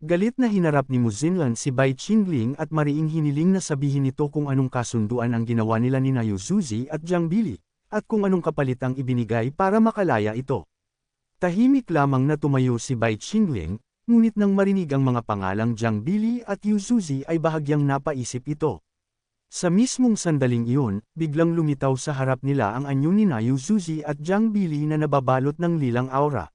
Galit na hinarap ni Muzinlan si Bai Qingling at mariing hiniling na sabihin nito kung anong kasunduan ang ginawa nila ni Yu Zuzi at Jiang Bili, at kung anong kapalit ang ibinigay para makalaya ito. Tahimik lamang na tumayo si Bai Qingling, ngunit nang marinig ang mga pangalang Jiang Bili at Yu Zuzi ay bahagyang napaisip ito. Sa mismong sandaling iyon, biglang lumitaw sa harap nila ang anyo ni Yu Zuzi at Jiang Bili na nababalot ng lilang aura.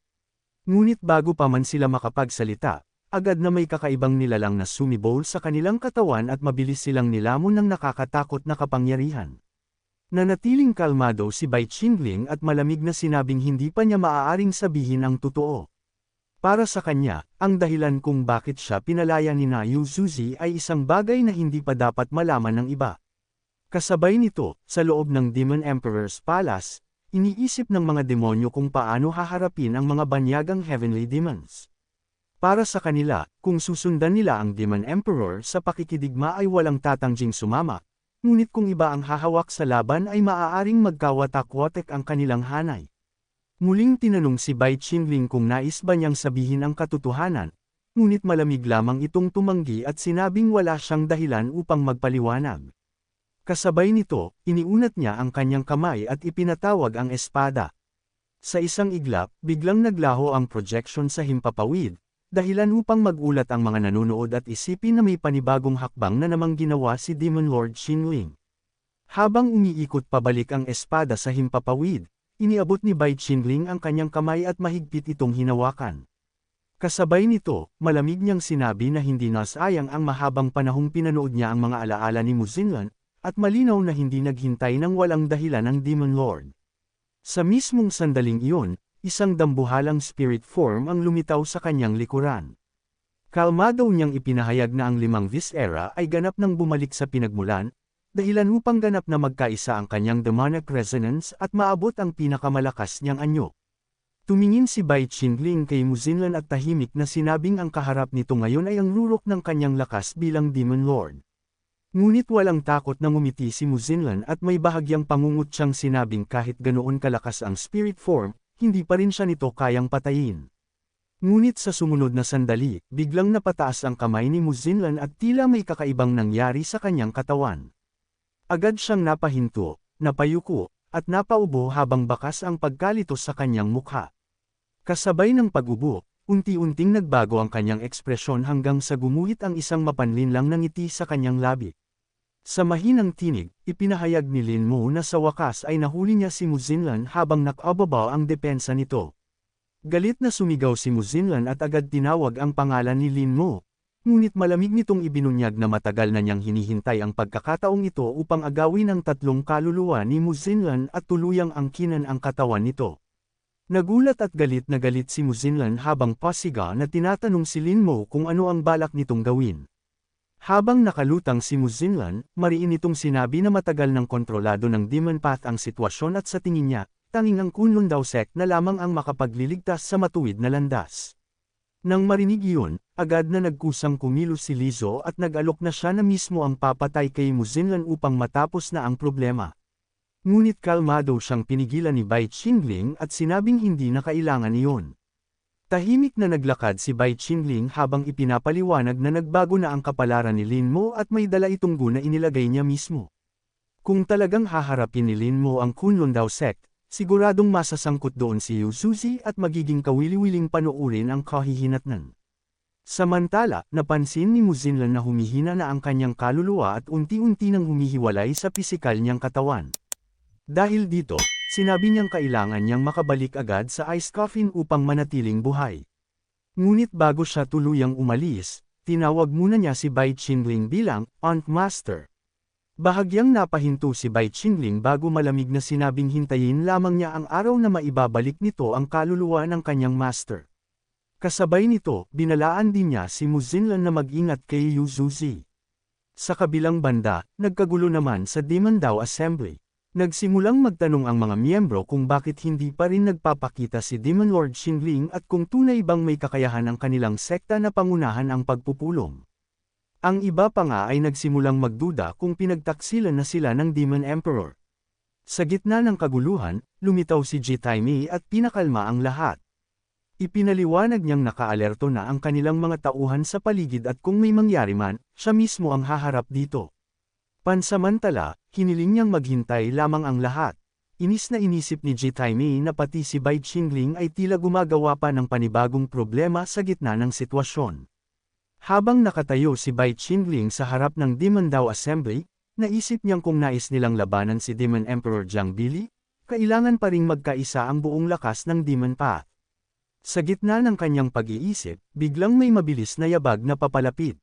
Ngunit bago pa man sila makapagsalita, agad na may kakaibang nilalang na sumibol sa kanilang katawan at mabilis silang nilamon ng nakakatakot na kapangyarihan. Nanatiling kalmado si Bai Qingling at malamig na sinabing hindi pa niya maaaring sabihin ang totoo. Para sa kanya, ang dahilan kung bakit siya pinalaya ni Yu Zuzi ay isang bagay na hindi pa dapat malaman ng iba. Kasabay nito, sa loob ng Demon Emperor's Palace, iniisip ng mga demonyo kung paano haharapin ang mga banyagang heavenly demons. Para sa kanila, kung susundan nila ang Demon Emperor sa pakikidigma ay walang tatangging sumama, ngunit kung iba ang hahawak sa laban ay maaaring magkawatak-watek ang kanilang hanay. Muling tinanong si Bai Qingling kung nais ba niyang sabihin ang katotohanan, ngunit malamig lamang itong tumanggi at sinabing wala siyang dahilan upang magpaliwanag. Kasabay nito, iniunat niya ang kanyang kamay at ipinatawag ang espada. Sa isang iglap, biglang naglaho ang projection sa himpapawid, dahilan upang magulat ang mga nanonood at isipin na may panibagong hakbang na namang ginawa si Demon Lord Qingling. Habang umiikot pabalik ang espada sa himpapawid, iniabot ni Bai Qingling ang kanyang kamay at mahigpit itong hinawakan. Kasabay nito, malamig niyang sinabi na hindi nasayang ang mahabang panahong pinanood niya ang mga alaala ni Muzinlan, at malinaw na hindi naghintay ng walang dahilan ang Demon Lord. Sa mismong sandaling iyon, isang dambuhalang spirit form ang lumitaw sa kanyang likuran. Kalmado niyang ipinahayag na ang 5 Viscera ay ganap nang bumalik sa pinagmulan, dahilan upang ganap na magkaisa ang kanyang demonic resonance at maabot ang pinakamalakas niyang anyo. Tumingin si Bai Qingling kay Muzinlan at tahimik na sinabing ang kaharap nito ngayon ay ang rurok ng kanyang lakas bilang Demon Lord. Ngunit walang takot na ngumiti si Muzinlan at may bahagyang pangungut siyang sinabing kahit ganoon kalakas ang spirit form, hindi pa rin siya nito kayang patayin. Ngunit sa sumunod na sandali, biglang napataas ang kamay ni Muzinlan at tila may kakaibang nangyari sa kanyang katawan. Agad siyang napahinto, napayuko, at napaubo habang bakas ang pagkalitos sa kanyang mukha. Kasabay ng pag-ubo, unti-unting nagbago ang kanyang ekspresyon hanggang sa gumuhit ang isang mapanlinlang na ngiti sa kanyang labi. Sa mahinang tinig, ipinahayag ni Lin Mo na sa wakas ay nahuli niya si Muzinlan habang nakababa ang depensa nito. Galit na sumigaw si Muzinlan at agad tinawag ang pangalan ni Lin Mo, ngunit malamig nitong ibinunyag na matagal na niyang hinihintay ang pagkakataong ito upang agawin ang 3 kaluluwa ni Muzinlan at tuluyang angkinan ang katawan nito. Nagulat at galit na galit si Muzinlan habang pasiga na tinatanong si Lin Mo kung ano ang balak nitong gawin. Habang nakalutang si Muzinlan, mariin itong sinabi na matagal ng kontrolado ng Demon Path ang sitwasyon at sa tingin niya, tanging ang Kunlun Dao Sect na lamang ang makapagliligtas sa matuwid na landas. Nang marinig iyon, agad na nagkusang kumilos si Lizzo at nag-alok na siya na mismo ang papatay kay Muzinlan upang matapos na ang problema. Ngunit kalmado siyang pinigilan ni Bai Qingling at sinabing hindi na kailangan iyon. Tahimik na naglakad si Bai Qingling habang ipinapaliwanag na nagbago na ang kapalaran ni Lin Mo at may dala itong guna inilagay niya mismo. Kung talagang haharapin ni Lin Mo ang Kunlun Dao Sect, siguradong masasangkot doon si Yu Zuzi at magiging kawili-wiling panuurin ang kahihinatnan. Samantala, napansin ni Muzinlan na humihina na ang kanyang kaluluwa at unti-unti nang humihiwalay sa pisikal niyang katawan. Dahil dito, sinabi niyang kailangan niyang makabalik agad sa ice coffin upang manatiling buhay. Ngunit bago siya tuluyang umalis, tinawag muna niya si Bai Qingling bilang Aunt Master. Bahagyang napahinto si Bai Qingling bago malamig na sinabing hintayin lamang niya ang araw na maibabalik nito ang kaluluwa ng kanyang master. Kasabay nito, binalaan din niya si Muzinlan na mag-ingat kay Yu Zuzi. Sa kabilang banda, nagkagulo naman sa Demon Dao Assembly. Nagsimulang magtanong ang mga miyembro kung bakit hindi pa rin nagpapakita si Demon Lord Qingling at kung tunay bang may kakayahan ang kanilang sekta na pangunahan ang pagpupulong. Ang iba pa nga ay nagsimulang magduda kung pinagtaksilan na sila ng Demon Emperor. Sa gitna ng kaguluhan, lumitaw si Ji Taimei at pinakalma ang lahat. Ipinaliwanag niyang nakaalerto na ang kanilang mga tauhan sa paligid at kung may mangyari man, siya mismo ang haharap dito. Pansamantala, hiniling niyang maghintay lamang ang lahat. Inis na inisip ni Ji Taimei na pati si Bai Qingling ay tila gumagawa pa ng panibagong problema sa gitna ng sitwasyon. Habang nakatayo si Bai Qingling sa harap ng Demon Dao Assembly, naisip niyang kung nais nilang labanan si Demon Emperor Jiang Bili, kailangan pa ring magkaisa ang buong lakas ng Demon Path. Sa gitna ng kanyang pag-iisip, biglang may mabilis na yabag na papalapit.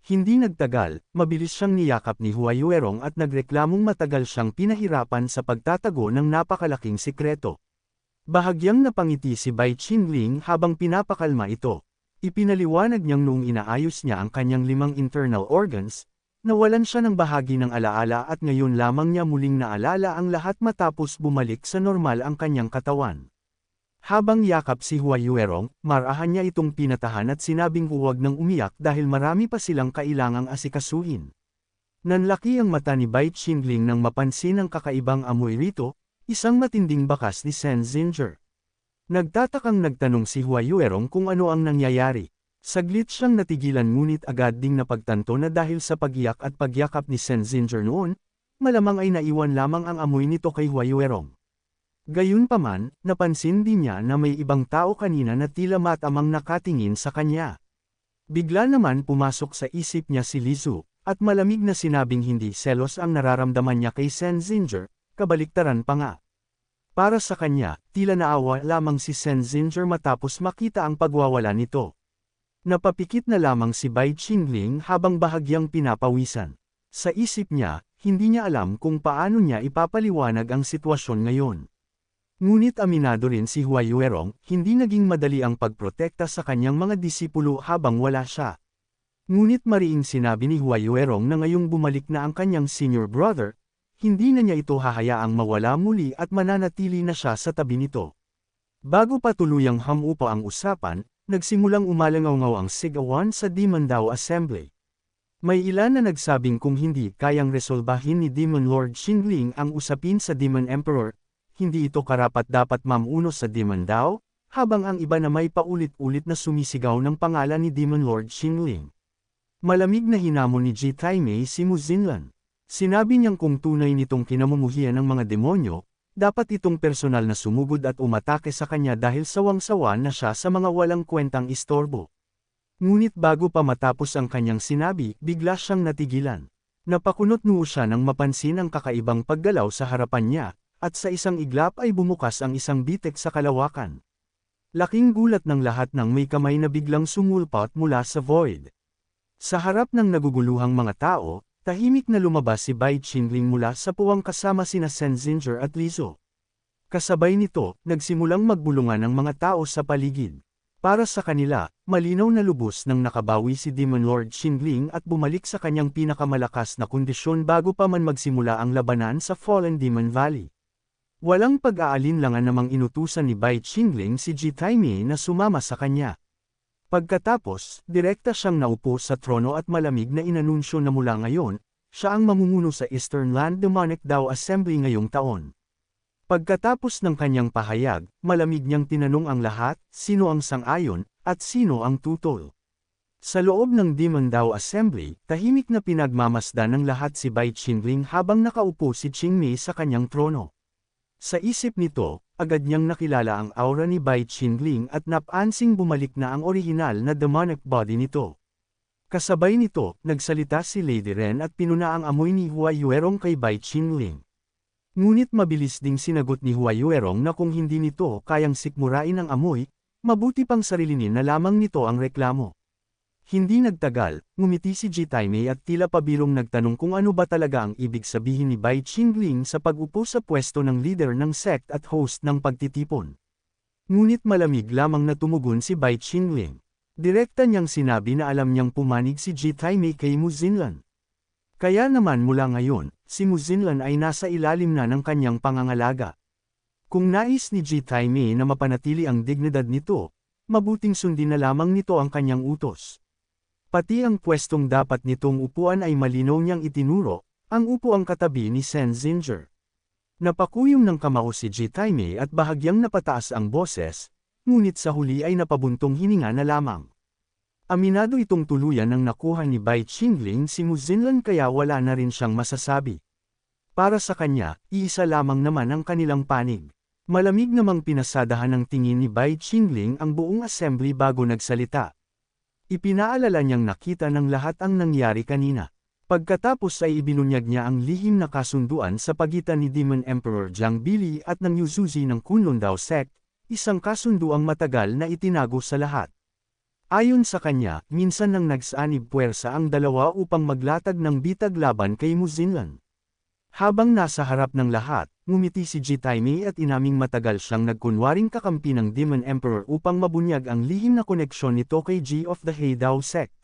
Hindi nagtagal, mabilis siyang niyakap ni Huayuerong at nagreklamong matagal siyang pinahirapan sa pagtatago ng napakalaking sikreto. Bahagyang napangiti si Bai Qingling habang pinapakalma ito. Ipinaliwanag niyang noong inaayos niya ang kanyang 5 internal organs, nawalan siya ng bahagi ng alaala at ngayon lamang niya muling naalala ang lahat matapos bumalik sa normal ang kanyang katawan. Habang yakap si Huayuerong, marahan niya itong pinatahan at sinabing huwag nang umiyak dahil marami pa silang kailangang asikasuhin. Nanlaki ang mata ni Bai Qingling nang mapansin ang kakaibang amoy rito, isang matinding bakas ni Sen Zinger. Nagtatakang nagtanong si Huayuerong kung ano ang nangyayari. Saglit siyang natigilan ngunit agad ding napagtanto na dahil sa pagiyak at pagyakap ni Sen Zinger noon, malamang ay naiwan lamang ang amoy nito kay Huayuerong. Gayunpaman, napansin din niya na may ibang tao kanina na tila matamang nakatingin sa kanya. Bigla naman pumasok sa isip niya si Lizu, at malamig na sinabing hindi selos ang nararamdaman niya kay Sen Zinger, kabaliktaran pa nga. Para sa kanya, tila naawa lamang si Sen Zinger matapos makita ang pagwawala nito. Napapikit na lamang si Bai Qingling habang bahagyang pinapawisan. Sa isip niya, hindi niya alam kung paano niya ipapaliwanag ang sitwasyon ngayon. Ngunit aminado rin si Huayuerong, hindi naging madali ang pagprotekta sa kanyang mga disipulo habang wala siya. Ngunit mariing sinabi ni Huayuerong na ngayong bumalik na ang kanyang senior brother, hindi na niya ito hahayaang mawala muli at mananatili na siya sa tabi nito. Bago pa tuluyang hamupa ang usapan, nagsimulang umalangaw-ngaw ang sigawan sa Demon Dao Assembly. May ilan na nagsabing kung hindi kayang resolbahin ni Demon Lord Qingling ang usapin sa Demon Emperor, hindi ito karapat-dapat mamuno sa Demon Dao, habang ang iba na may paulit-ulit na sumisigaw ng pangalan ni Demon Lord Qingling. Malamig na hinamon ni Ji Taimei si Mu Xinlan. Sinabi niyang kung tunay nitong kinamumuhian ng mga demonyo, dapat itong personal na sumugod at umatake sa kanya dahil sawang-sawa na siya sa mga walang kwentang istorbo. Ngunit bago pa matapos ang kanyang sinabi, bigla siyang natigilan. Napakunot noo siya nang mapansin ang kakaibang paggalaw sa harapan niya, at sa isang iglap ay bumukas ang isang bitek sa kalawakan. Laking gulat ng lahat nang may kamay na biglang sumulpot mula sa void. Sa harap ng naguguluhang mga tao, tahimik na lumabas si Bai Qingling mula sa puwang kasama sina Sen Zinger at Lizu. Kasabay nito, nagsimulang magbulungan ang mga tao sa paligid. Para sa kanila, malinaw na lubos nang nakabawi si Demon Lord Qingling at bumalik sa kanyang pinakamalakas na kondisyon bago pa man magsimula ang labanan sa Fallen Demon Valley. Walang pag-aalinlangan namang inutusan ni Bai Qingling si Ji Taimei na sumama sa kanya. Pagkatapos, direkta siyang naupo sa trono at malamig na inanunsyo na mula ngayon, siya ang mamumuno sa Eastern Land Demonic Dao Assembly ngayong taon. Pagkatapos ng kanyang pahayag, malamig niyang tinanong ang lahat, sino ang sang-ayon, at sino ang tutol. Sa loob ng Demon Dao Assembly, tahimik na pinagmamasdan ng lahat si Bai Qingling habang nakaupo si Qingmei sa kanyang trono. Sa isip nito, agad niyang nakilala ang aura ni Bai Qingling at napansing bumalik na ang orihinal na demonic body nito. Kasabay nito, nagsalita si Lady Ren at pinuna ang amoy ni Huayuerong kay Bai Qingling. Ngunit mabilis ding sinagot ni Huayuerong na kung hindi nito kayang sikmurain ang amoy, mabuti pang sarilinin na lamang nito ang reklamo. Hindi nagtagal, ngumiti si Ji Taimei at tila pabirong nagtanong kung ano ba talaga ang ibig sabihin ni Bai Qingling sa pag-upo sa pwesto ng leader ng sect at host ng pagtitipon. Ngunit malamig lamang na tumugon si Bai Qingling. Direkta niyang sinabi na alam niyang pumanig si Ji Taimei kay Mu Xinlan. Kaya naman mula ngayon, si Mu Xinlan ay nasa ilalim na ng kanyang pangangalaga. Kung nais ni Ji Taimei na mapanatili ang dignidad nito, mabuting sundin na lamang nito ang kanyang utos. Pati ang pwestong dapat nitong upuan ay malinaw niyang itinuro, ang upuang katabi ni Sen Zinger. Napakuyom ng kamao si Ji Taimei at bahagyang napataas ang boses, ngunit sa huli ay napabuntong hininga na lamang. Aminado itong tuluyan ng nakuha ni Bai Qingling si Mu Xinlan kaya wala na rin siyang masasabi. Para sa kanya, iisa lamang naman ang kanilang panig. Malamig namang pinasadahan ng tingin ni Bai Qingling ang buong assembly bago nagsalita. Ipinaalala niyang nakita ng lahat ang nangyari kanina. Pagkatapos ay ibinunyag niya ang lihim na kasunduan sa pagitan ni Demon Emperor Jiang Bili at ng Yuzuzi ng Kunlun Dao Sect, isang kasunduang matagal na itinago sa lahat. Ayon sa kanya, minsan nang nagsanib puwersa ang dalawa upang maglatag ng bitag laban kay Mu Xinlan. Habang nasa harap ng lahat, ngumiti si Ji Taimei at inaming matagal siyang nagkunwaring kakampi ng Demon Emperor upang mabunyag ang lihim na koneksyon nito kay Ji of the He Dao Sect.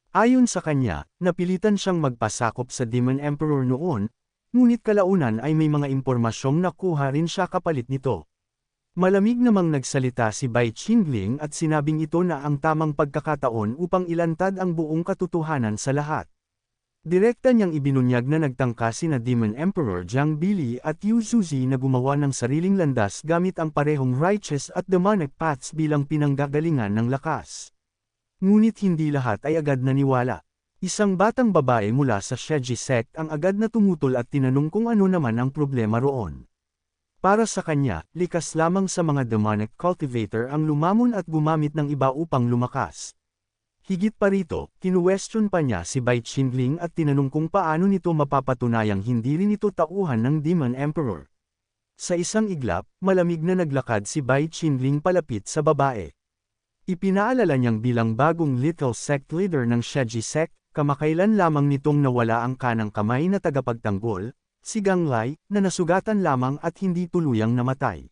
Ayon sa kanya, napilitan siyang magpasakop sa Demon Emperor noon, ngunit kalaunan ay may mga impormasyong nakuha rin siya kapalit nito. Malamig namang nagsalita si Bai Qingling at sinabing ito na ang tamang pagkakataon upang ilantad ang buong katotohanan sa lahat. Direkta niyang ibinunyag na nagtangka sina Demon Emperor Jiang Bili at Yuzuzi na gumawa ng sariling landas gamit ang parehong righteous at demonic paths bilang pinanggagalingan ng lakas. Ngunit hindi lahat ay agad naniwala. Isang batang babae mula sa Sheji Sect ang agad na tumutol at tinanong kung ano naman ang problema roon. Para sa kanya, likas lamang sa mga demonic cultivator ang lumamon at gumamit ng iba upang lumakas. Higit pa rito, kinuwestiyon pa niya si Bai Qingling at tinanong kung paano nito mapapatunayang hindi rin ito tauhan ng Demon Emperor. Sa isang iglap, malamig na naglakad si Bai Qingling palapit sa babae. Ipinaalala niyang bilang bagong little sect leader ng Sheji Sect, kamakailan lamang nitong nawala ang kanang kamay na tagapagtanggol, si Gang Lai, na nasugatan lamang at hindi tuluyang namatay.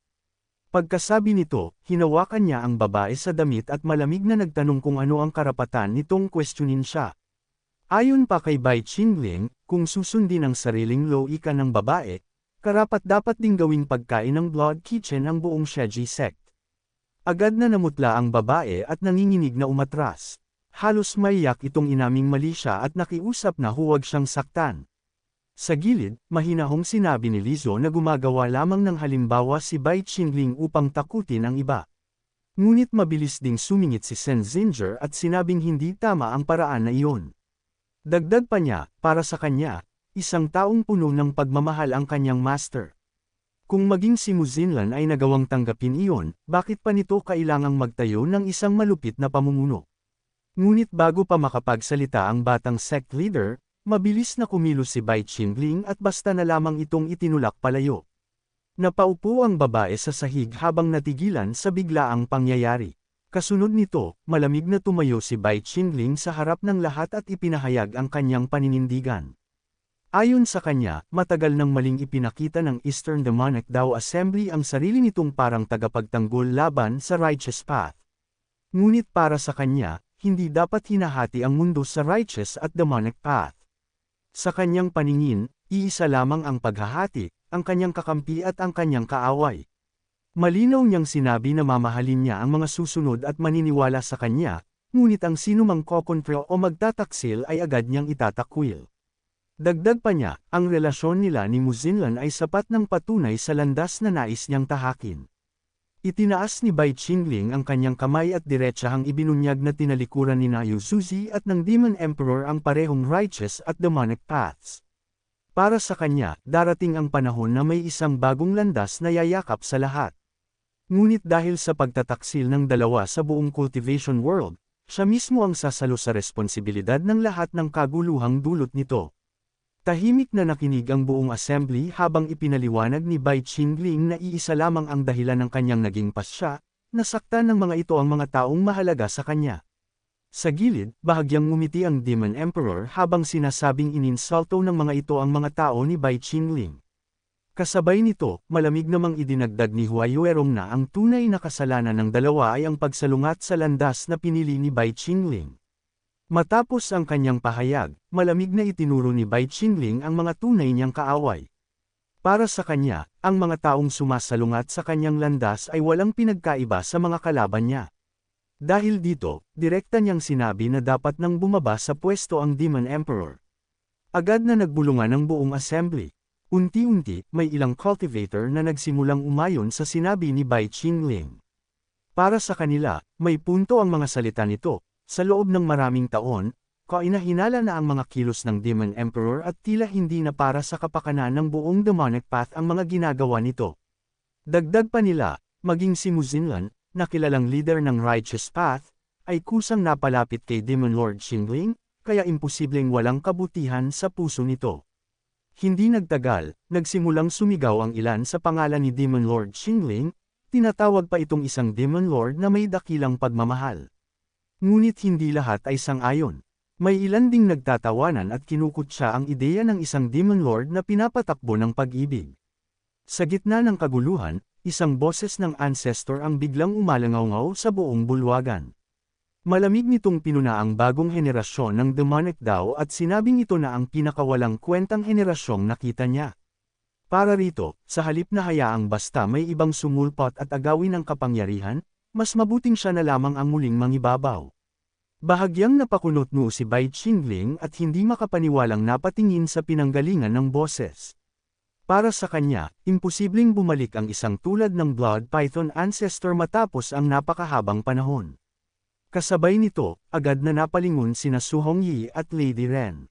Pagkasabi nito, hinawakan niya ang babae sa damit at malamig na nagtanong kung ano ang karapatan nitong questionin siya. Ayon pa kay Bai Qingling, kung susundin ang sariling loika ng babae, karapat-dapat ding gawing pagkain ng Blood Kitchen ang buong Sheji Sect. Agad na namutla ang babae at nanginginig na umatras. Halos maiyak itong inaming mali siya at nakiusap na huwag siyang saktan. Sa gilid, mahinahong sinabi ni Lizo na gumagawa lamang ng halimbawa si Bai Qingling upang takutin ang iba. Ngunit mabilis ding sumingit si Sen Zinger at sinabing hindi tama ang paraan na iyon. Dagdag pa niya, para sa kanya, isang taong puno ng pagmamahal ang kanyang master. Kung maging si Mu Xinlan ay nagawang tanggapin iyon, bakit pa nito kailangang magtayo ng isang malupit na pamumuno? Ngunit bago pa makapagsalita ang batang sect leader, mabilis na kumilos si Bai Qingling at basta na lamang itong itinulak palayo. Napaupo ang babae sa sahig habang natigilan sa biglaang pangyayari. Kasunod nito, malamig na tumayo si Bai Qingling sa harap ng lahat at ipinahayag ang kanyang paninindigan. Ayon sa kanya, matagal nang maling ipinakita ng Eastern Demonic Dao Assembly ang sarili nitong parang tagapagtanggol laban sa righteous path. Ngunit para sa kanya, hindi dapat hinahati ang mundo sa righteous at demonic path. Sa kanyang paningin, iisa lamang ang paghahati, ang kanyang kakampi at ang kanyang kaaway. Malinaw niyang sinabi na mamahalin niya ang mga susunod at maniniwala sa kanya, ngunit ang sinumang kokontra o magtataksil ay agad niyang itatakwil. Dagdag pa niya, ang relasyon nila ni Mu Xinlan ay sapat ng patunay sa landas na nais niyang tahakin. Itinaas ni Bai Qingling ang kanyang kamay at diretsahang ibinunyag na tinalikuran ni Yuzuzi at ng Demon Emperor ang parehong righteous at demonic paths. Para sa kanya, darating ang panahon na may isang bagong landas na yayakap sa lahat. Ngunit dahil sa pagtataksil ng dalawa sa buong cultivation world, siya mismo ang sasalo sa responsibilidad ng lahat ng kaguluhang dulot nito. Tahimik na nakinig ang buong assembly habang ipinaliwanag ni Bai Qingling na iisa lamang ang dahilan ng kanyang naging pasya, nasaktan ng mga ito ang mga taong mahalaga sa kanya. Sa gilid, bahagyang ngumiti ang Demon Emperor habang sinasabing ininsulto ng mga ito ang mga tao ni Bai Qingling. Kasabay nito, malamig namang idinagdag ni Huayuerong na ang tunay na kasalanan ng dalawa ay ang pagsalungat sa landas na pinili ni Bai Qingling. Matapos ang kanyang pahayag, malamig na itinuro ni Bai Qingling ang mga tunay niyang kaaway. Para sa kanya, ang mga taong sumasalungat sa kanyang landas ay walang pinagkaiba sa mga kalaban niya. Dahil dito, direkta niyang sinabi na dapat nang bumaba sa pwesto ang Demon Emperor. Agad na nagbulungan ang buong assembly. Unti-unti, may ilang cultivator na nagsimulang umayon sa sinabi ni Bai Qingling. Para sa kanila, may punto ang mga salita nito. Sa loob ng maraming taon, kainahinala na ang mga kilos ng Demon Emperor at tila hindi na para sa kapakanan ng buong demonic path ang mga ginagawa nito. Dagdag pa nila, maging si Muzinlan, na kilalang leader ng Righteous Path, ay kusang napalapit kay Demon Lord Xingling, kaya imposibleng walang kabutihan sa puso nito. Hindi nagtagal, nagsimulang sumigaw ang ilan sa pangalan ni Demon Lord Xingling, tinatawag pa itong isang Demon Lord na may dakilang pagmamahal. Ngunit hindi lahat ay sang-ayon. May ilan ding nagtatawanan at kinukutya ang ideya ng isang Demon Lord na pinapatakbo ng pag-ibig. Sa gitna ng kaguluhan, isang boses ng ancestor ang biglang umalangaw sa buong bulwagan. Malamig nitong pinuna ang bagong henerasyon ng demonic Dao at sinabing ito na ang pinakawalang kwentang henerasyong nakita niya. Para rito, sa halip na hayaang basta may ibang sumulpot at agawin ang kapangyarihan, mas mabuting siya na lamang ang muling mangibabaw. Bahagyang napakunot-noo si Bai Qingling at hindi makapaniwalang napatingin sa pinanggalingan ng boses. Para sa kanya, imposibleng bumalik ang isang tulad ng Blood Python ancestor matapos ang napakahabang panahon. Kasabay nito, agad na napalingon sina Su Hongyi at Lady Ren.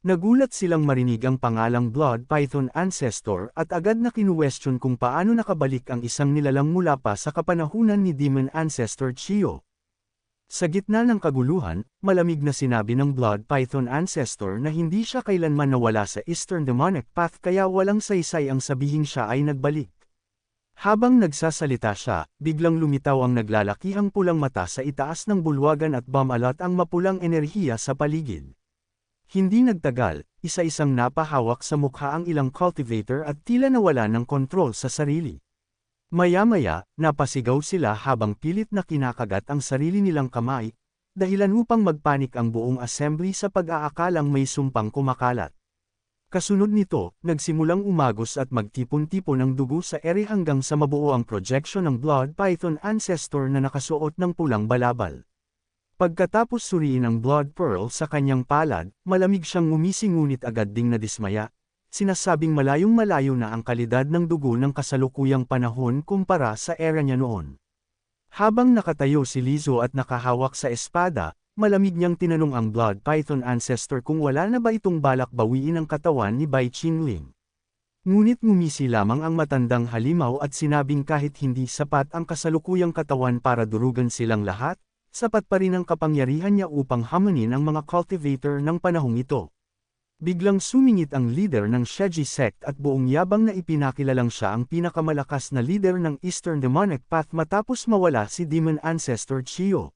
Nagulat silang marinig ang pangalang Blood Python ancestor at agad na kinuwestiyon kung paano nakabalik ang isang nilalang mula pa sa kapanahunan ni Demon Ancestor Chiyo. Sa gitna ng kaguluhan, malamig na sinabi ng Blood Python ancestor na hindi siya kailanman nawala sa Eastern Demonic Path kaya walang saysay ang sabihing siya ay nagbalik. Habang nagsasalita siya, biglang lumitaw ang naglalakihang pulang mata sa itaas ng bulwagan at bumalat ang mapulang enerhiya sa paligid. Hindi nagtagal, isa-isang napahawak sa mukha ang ilang cultivator at tila nawala ng kontrol sa sarili. Maya-maya, napasigaw sila habang pilit na kinakagat ang sarili nilang kamay, dahilan upang magpanik ang buong assembly sa pag-aakalang may sumpang kumakalat. Kasunod nito, nagsimulang umagos at magtipon-tipon ng dugo sa ere hanggang sa mabuo ang projection ng Blood Python ancestor na nakasuot ng pulang balabal. Pagkatapos suriin ang blood pearl sa kanyang palad, malamig siyang ngumisi ngunit agad ding nadismaya, sinasabing malayong-malayo na ang kalidad ng dugo ng kasalukuyang panahon kumpara sa era niya noon. Habang nakatayo si Lizo at nakahawak sa espada, malamig niyang tinanong ang Blood Python ancestor kung wala na ba itong balak bawiin ang katawan ni Bai Qingling. Ngunit ngumisi lamang ang matandang halimaw at sinabing kahit hindi sapat ang kasalukuyang katawan para durugan silang lahat, sapat pa rin ang kapangyarihan niya upang hamanin ang mga cultivator ng panahong ito. Biglang sumingit ang leader ng Sheji sect at buong yabang na ipinakilalang siya ang pinakamalakas na leader ng Eastern Demonic Path matapos mawala si Demon Ancestor Chiyo.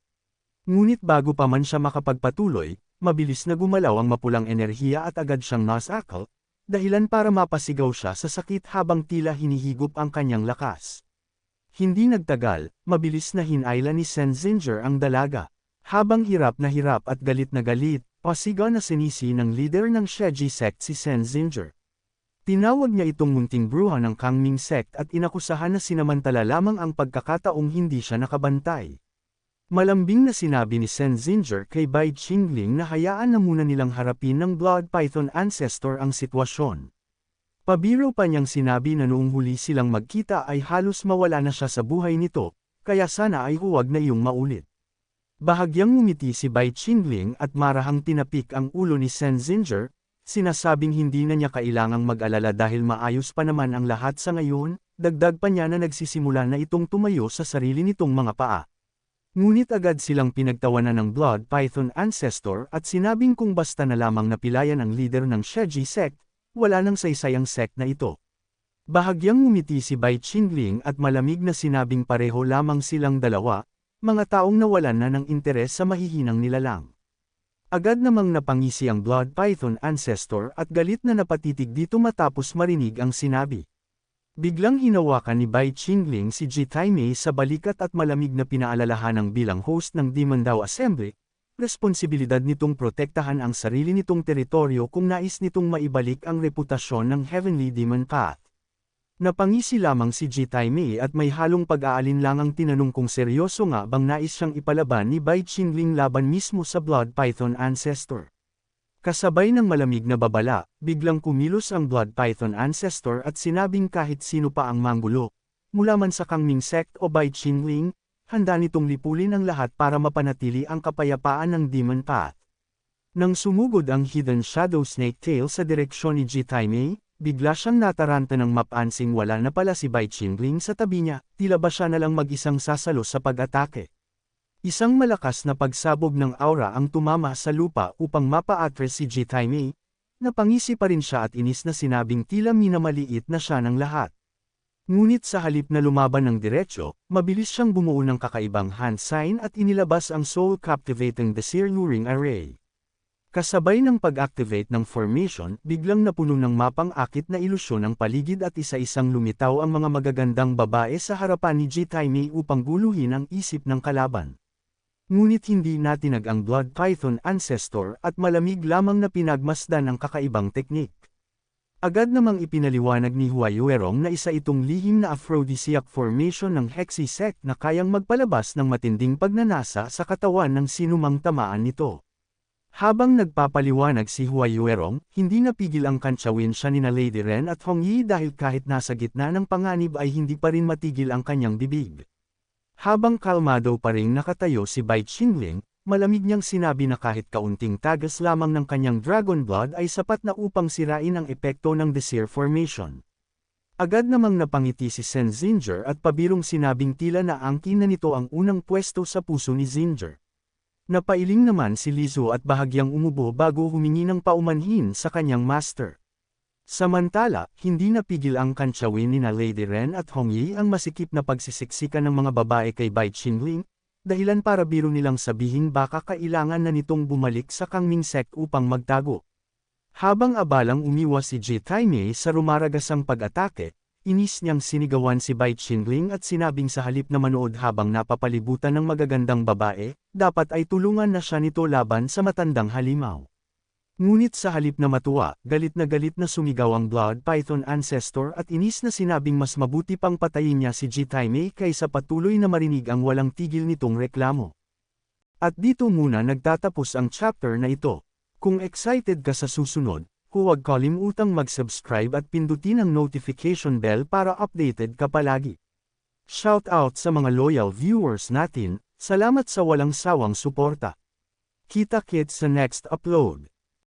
Ngunit bago pa man siya makapagpatuloy, mabilis na gumalaw ang mapulang enerhiya at agad siyang nasakal, dahilan para mapasigaw siya sa sakit habang tila hinihigop ang kanyang lakas. Hindi nagtagal, mabilis na hinayla ni Senzinger ang dalaga. Habang hirap at galit na galit, pasigaw na sinisi ng leader ng Sheji sect si Senzinger. Tinawag niya itong munting bruha ng Kangming sect at inakusahan na sinamantala lamang ang pagkakataong hindi siya nakabantay. Malambing na sinabi ni Senzinger kay Bai Qingling na hayaan na muna nilang harapin ng Blood Python ancestor ang sitwasyon. Pabiro pa niyang sinabi na noong huli silang magkita ay halos mawala na siya sa buhay nito, kaya sana ay huwag na iyong maulit. Bahagyang ngumiti si Bai Qingling at marahang tinapik ang ulo ni Senzinger, sinasabing hindi na niya kailangang mag-alala dahil maayos pa naman ang lahat sa ngayon, dagdag pa niya na nagsisimula na itong tumayo sa sarili nitong mga paa. Ngunit agad silang pinagtawanan ng Blood Python ancestor at sinabing kung basta na lamang napilayan ang leader ng Sheji sect, wala nang saysay ang sect na ito. Bahagyang ngumiti si Bai Qingling at malamig na sinabing pareho lamang silang dalawa, mga taong nawalan na ng interes sa mahihinang nilalang. Agad namang napangisi ang Blood Python ancestor at galit na napatitig dito matapos marinig ang sinabi. Biglang hinawakan ni Bai Qingling si Ji Taimei sa balikat at malamig na pinaalalahanang bilang host ng Demon Dao Assembly, responsibilidad nitong protektahan ang sarili nitong teritoryo kung nais nitong maibalik ang reputasyon ng Heavenly Demon Path. Napangisi lamang si Ji Taimei at may halong pag-aalinlangang tinanong kung seryoso nga bang nais siyang ipalaban ni Bai Qingling laban mismo sa Blood Python ancestor. Kasabay ng malamig na babala, biglang kumilos ang Blood Python ancestor at sinabing kahit sino pa ang manggulo, mula man sa Kangming sect o Bai Qingling, handa nitong lipulin ang lahat para mapanatili ang kapayapaan ng Demon Path. Nang sumugod ang Hidden Shadow Snake Tail sa direksyon ni Ji-Taimei, bigla siyang nataranta ng mapansing wala na pala si Bai Qingling sa tabi niya, tila ba siya na lang mag-isang sasalo sa pag-atake. Isang malakas na pagsabog ng aura ang tumama sa lupa upang mapa-address si Ji-Taimei. Napangisi pa rin siya at inis na sinabing tila minamaliit na siya ng lahat. Ngunit sa halip na lumaban ng diretsyo, mabilis siyang bumuo ng kakaibang hand sign at inilabas ang soul-captivating Desir Luring Array. Kasabay ng pag-activate ng formation, biglang napuno ng mapang-akit na ilusyon ang paligid at isa-isang lumitaw ang mga magagandang babae sa harapan ni Ji-Taimei upang guluhin ang isip ng kalaban. Ngunit hindi natinag ang Blood Python Ancestor at malamig lamang na pinagmasdan ang kakaibang teknik. Agad namang ipinaliwanag ni Huayuerong na isa itong lihim na aphrodisiac formation ng Hexi sect na kayang magpalabas ng matinding pagnanasa sa katawan ng sinumang tamaan nito. Habang nagpapaliwanag si Huayuerong, hindi napigil ang kantsawin siya nina Lady Ren at Hong Yi dahil kahit nasa gitna ng panganib ay hindi pa rin matigil ang kanyang bibig. Habang kalmado pa ring nakatayo si Bai Qingling, malamig niyang sinabi na kahit kaunting tagas lamang ng kanyang Dragon Blood ay sapat na upang sirain ang epekto ng Desir Formation. Agad namang napangiti si Sen Zinger at pabirong sinabing tila na angkin na nito ang unang pwesto sa puso ni Zinger. Napailing naman si Lizu at bahagyang umubo bago humingi ng paumanhin sa kanyang master. Samantala, hindi napigil ang kantsawin nina Lady Ren at Hong Yi ang masikip na pagsisiksikan ng mga babae kay Bai Qingling, dahilan para biro nilang sabihin baka kailangan na nitong bumalik sa Kangming sect upang magtago. Habang abalang umiwas si Ji-Taimei sa rumaragasang pag-atake, inis niyang sinigawan si Bai Qingling at sinabing sa halip na manood habang napapalibutan ng magagandang babae, dapat ay tulungan na siya nito laban sa matandang halimaw. Ngunit sa halip na matuwa, galit na sumigaw ang Blood Python Ancestor at inis na sinabing mas mabuti pang patayin niya si Ji-Taimei kaysa patuloy na marinig ang walang tigil nitong reklamo. At dito muna nagtatapos ang chapter na ito. Kung excited ka sa susunod, huwag kalimutang mag-subscribe at pindutin ang notification bell para updated ka palagi. Shout out sa mga loyal viewers natin, salamat sa walang sawang suporta. Kita-kits sa next upload.